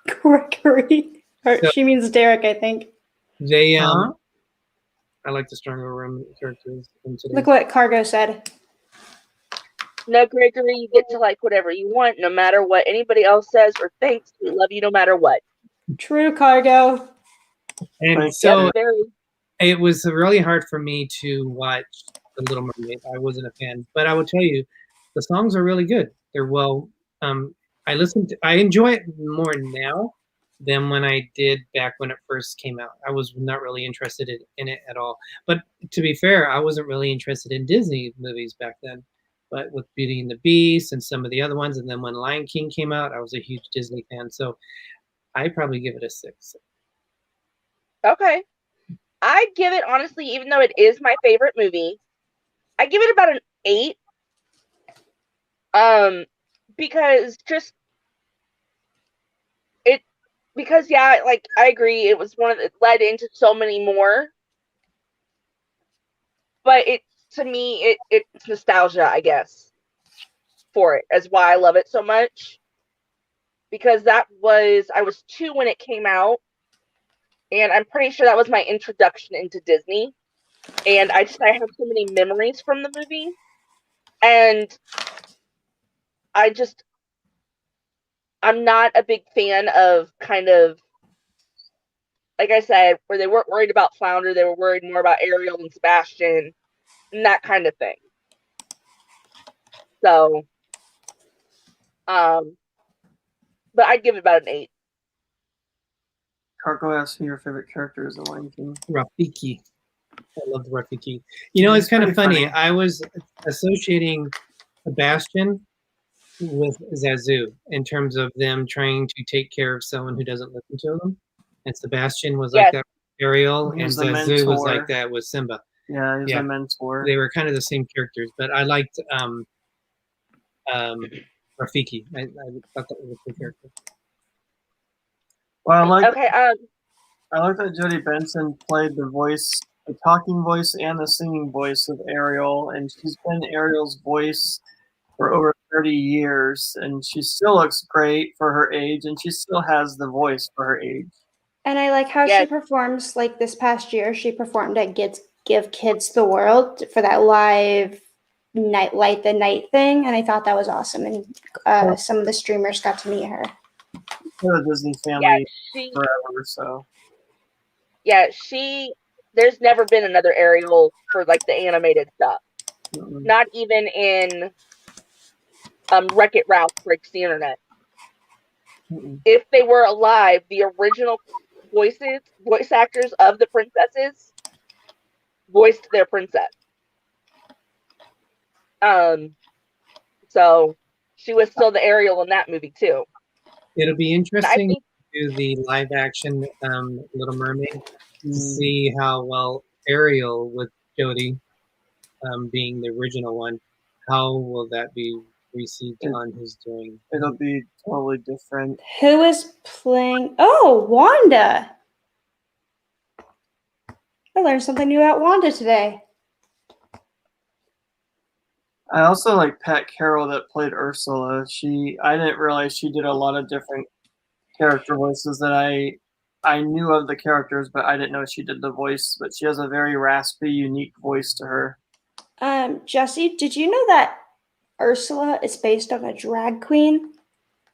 Greggory. She means Derick, I think. They I like the stronger Roman characters. Look what Cargo said. No, Greggory, you get to like whatever you want, no matter what anybody else says or thinks. We love you no matter what. True, Cargo. And so it was really hard for me to watch The Little Mermaid. I wasn't a fan, but I will tell you, the songs are really good. They're well. I enjoy it more now than when I did back when it first came out. I was not really interested in it at all. But to be fair, I wasn't really interested in Disney movies back then. But with Beauty and the Beast and some of the other ones, and then when Lion King came out, I was a huge Disney fan. So I'd probably give it a 6. Okay. I give it, honestly, even though it is my favorite movie, I give it about an 8, Because just it because yeah, like I agree, it was it led into so many more. But to me it's nostalgia, I guess, for it, as why I love it so much. Because I was 2 when it came out, and I'm pretty sure that was my introduction into Disney. And I have so many memories from the movie, and I'm not a big fan of kind of, like I said, where they weren't worried about Flounder, they were worried more about Ariel and Sebastian and that kind of thing. So, but I'd give it about an 8. Carco asks who your favorite character is in Lion King. Rafiki. I love Rafiki. You know, it's kind of funny. I was associating Sebastian with Zazu in terms of them trying to take care of someone who doesn't listen to them. And Sebastian was like that with Ariel, and Zazu was like that with Simba. Yeah, he's a mentor. They were kind of the same characters, but I liked Rafiki. I thought that was a good character. Well, I like that Jodie Benson played the voice, the talking voice and the singing voice of Ariel, and she's been Ariel's voice for over 30 years, and she still looks great for her age, and she still has the voice for her age. And I like how she performs, like this past year, she performed at Give Kids the World for that live Light the Night thing, and I thought that was awesome. And some of the streamers got to meet her. For the Disney family forever, so. Yeah, there's never been another Ariel for like the animated stuff. Mm-hmm. Not even in Wreck-It Ralph Breaks the Internet. Mm-hmm. If they were alive, the original voice actors of the princesses voiced their princess. So she was still the Ariel in that movie too. It'll be interesting to do the live action Little Mermaid to see how well Ariel with Jodie being the original one, how will that be received on his doing? It'll be totally different. Who is playing? Oh, Wanda. I learned something new about Wanda today. I also like Pat Carroll that played Ursula. I didn't realize she did a lot of different character voices that I knew of the characters, but I didn't know she did the voice. But she has a very raspy, unique voice to her. Jessi, did you know that Ursula is based on a drag queen?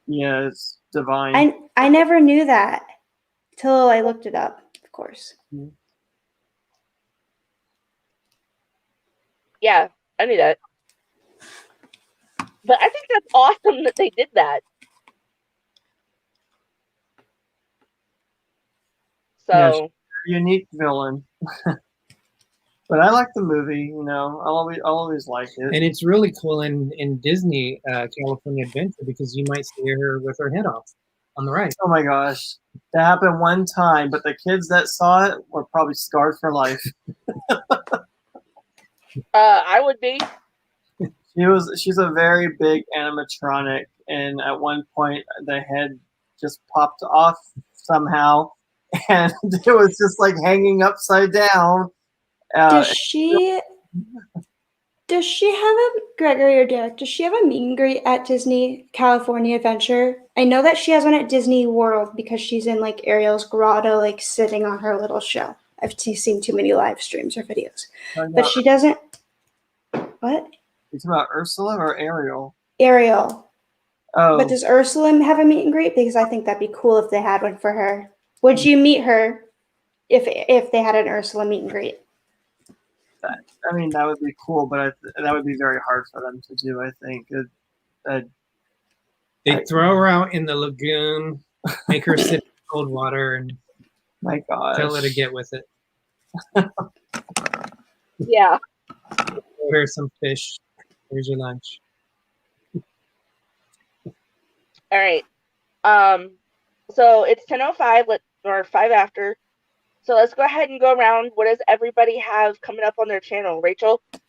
Yeah, it's divine. I never knew that till I looked it up, of course. Mm-hmm. Yeah, I knew that. But I think that's awesome that they did that. So unique villain. But I like the movie, you know. I'll always like it. And it's really cool in Disney California Adventure because you might see her with her head off on the right. Oh my gosh. That happened one time, but the kids that saw it were probably scarred for life. I would be. She's a very big animatronic, and at one point the head just popped off somehow, and it was just like hanging upside down. Does she have Greggory or Derick? Does she have a meet and greet at Disney California Adventure? I know that she has one at Disney World because she's in like Ariel's grotto, like sitting on her little show. I've seen too many live streams or videos, but she doesn't. What? You talking about Ursula or Ariel? Ariel. Oh. But does Ursula have a meet and greet? Because I think that'd be cool if they had one for her. Would you meet her if they had an Ursula meet and greet? I mean, that would be cool, but that would be very hard for them to do, I think. They throw her out in the lagoon, make her sip cold water, and my gosh, tell her to get with it. Yeah. Throw her some fish. Here's your lunch. All right. So it's 10:05, or 5 after. So let's go ahead and go around. What does everybody have coming up on their channel? Rachel? I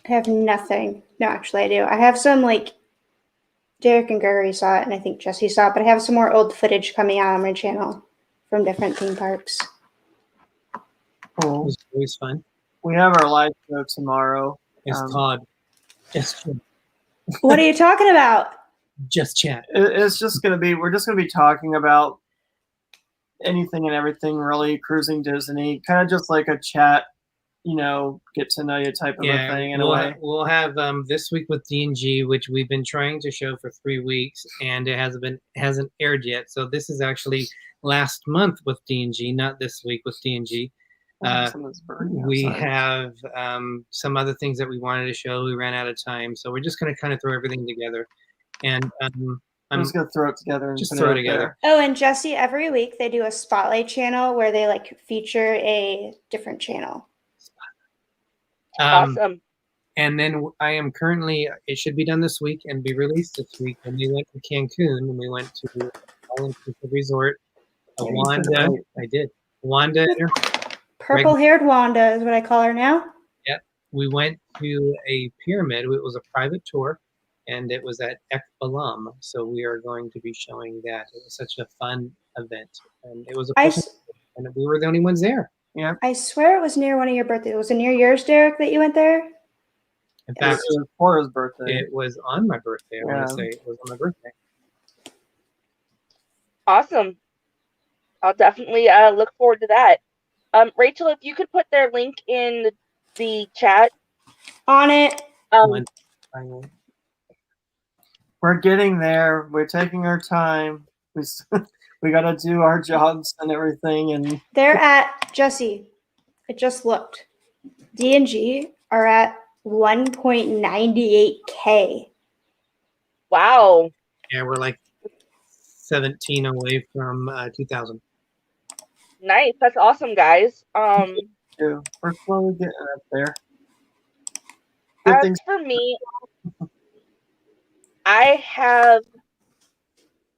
have nothing. No, actually I do. I have some like Derick and Greggory saw it, and I think Jessi saw it. But I have some more old footage coming out on my channel from different theme parks. It Cool. was always fun. We have our live show tomorrow. It's called Just Chat. What are you talking about? Just Chat. It's just gonna be. We're just gonna be talking about anything and everything, really. Cruising Disney, kind of just like a chat, get to know you type of a thing in a way. We'll have this week with D&G, which we've been trying to show for 3 weeks, and it hasn't aired yet. So this is actually last month with D&G, not this week with D&G. We have some other things that we wanted to show. We ran out of time, so we're just going to kind of throw everything together. And I'm just going to throw it together and just put throw it it together. Oh, and Jessi, every week they do a spotlight channel where they feature a different channel. Awesome. And then I am currently, it should be done this week and be released this week. And we went to Cancun and we went to the all-inclusive resort. Wanda, I did. Wanda and her Purple-haired Wanda is what I call her now. Yep. We went to a pyramid. It was a private tour, and it was at Ekbalam. So we are going to be showing that. It was such a fun event, and it was and we were the only ones there. Yeah. I swear it was near one of your birthdays. Was it near yours, Derick, that you went there? In fact, it was for his birthday. It was on my birthday. I want to say it was on my birthday. Awesome. I'll definitely look forward to that. Rachel, if you could put their link in the chat. On it. We're getting there. We're taking our time. We got to do our jobs and everything. And they're at, Jessi, it just looked. D&G are at 1.98K. Wow. Yeah, we're like 17 away from 2,000. Nice. That's awesome, guys. We're slowly getting up there. As for me, I have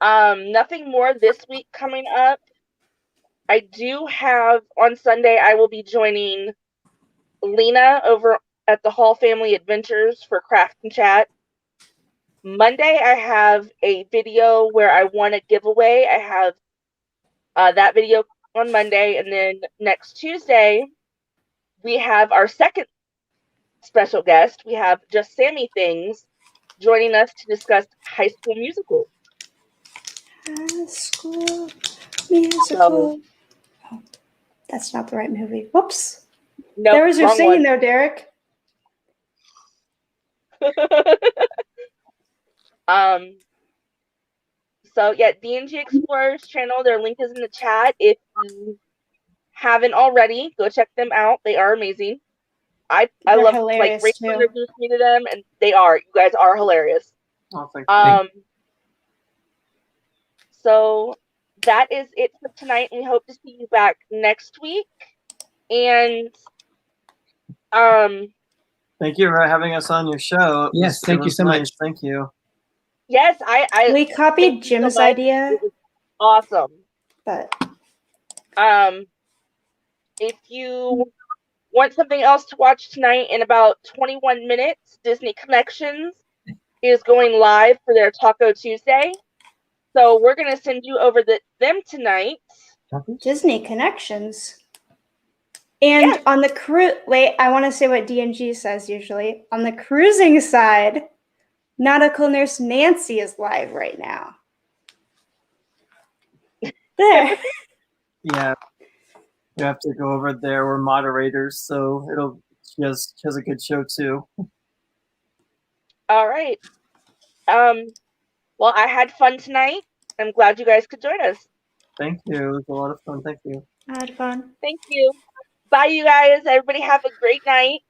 nothing more this week coming up. I do have on Sunday, I will be joining Lena over at the Hall Family Adventures for Craft and Chat. Monday, I have a video where I won a giveaway. I have that video on Monday, and then next Tuesday, we have our second special guest. We have Just Sammy Things joining us to discuss High School Musical. High School Musical. Oh, that's not the right movie. Whoops. Nope, there was your singing there, Derick. So yeah, D&G Explorers channel, their link is in the chat. If you haven't already, go check them out. They are amazing. I love, like, Rachel introduced me to them, and you guys are hilarious. Oh, thank you. So that is it for tonight. We hope to see you back next week. And thank you for having us on your show. Yes, thank you so much. Thank you. Yes, we copied Jim's idea. It was awesome. But if you want something else to watch tonight, in about 21 minutes, Disney Connections is going live for their Taco Tuesday. So we're going to send you over them tonight. Disney Connections. And on the wait, I want to say what D&G says usually. On the cruising side, Nautical Nurse Nancy is live right now. There. Yeah. You have to go over there. We're moderators, so she has a good show too. All right. Well, I had fun tonight. I'm glad you guys could join us. Thank you. It was a lot of fun. Thank you. I had fun. Thank you. Bye, you guys. Everybody have a great night.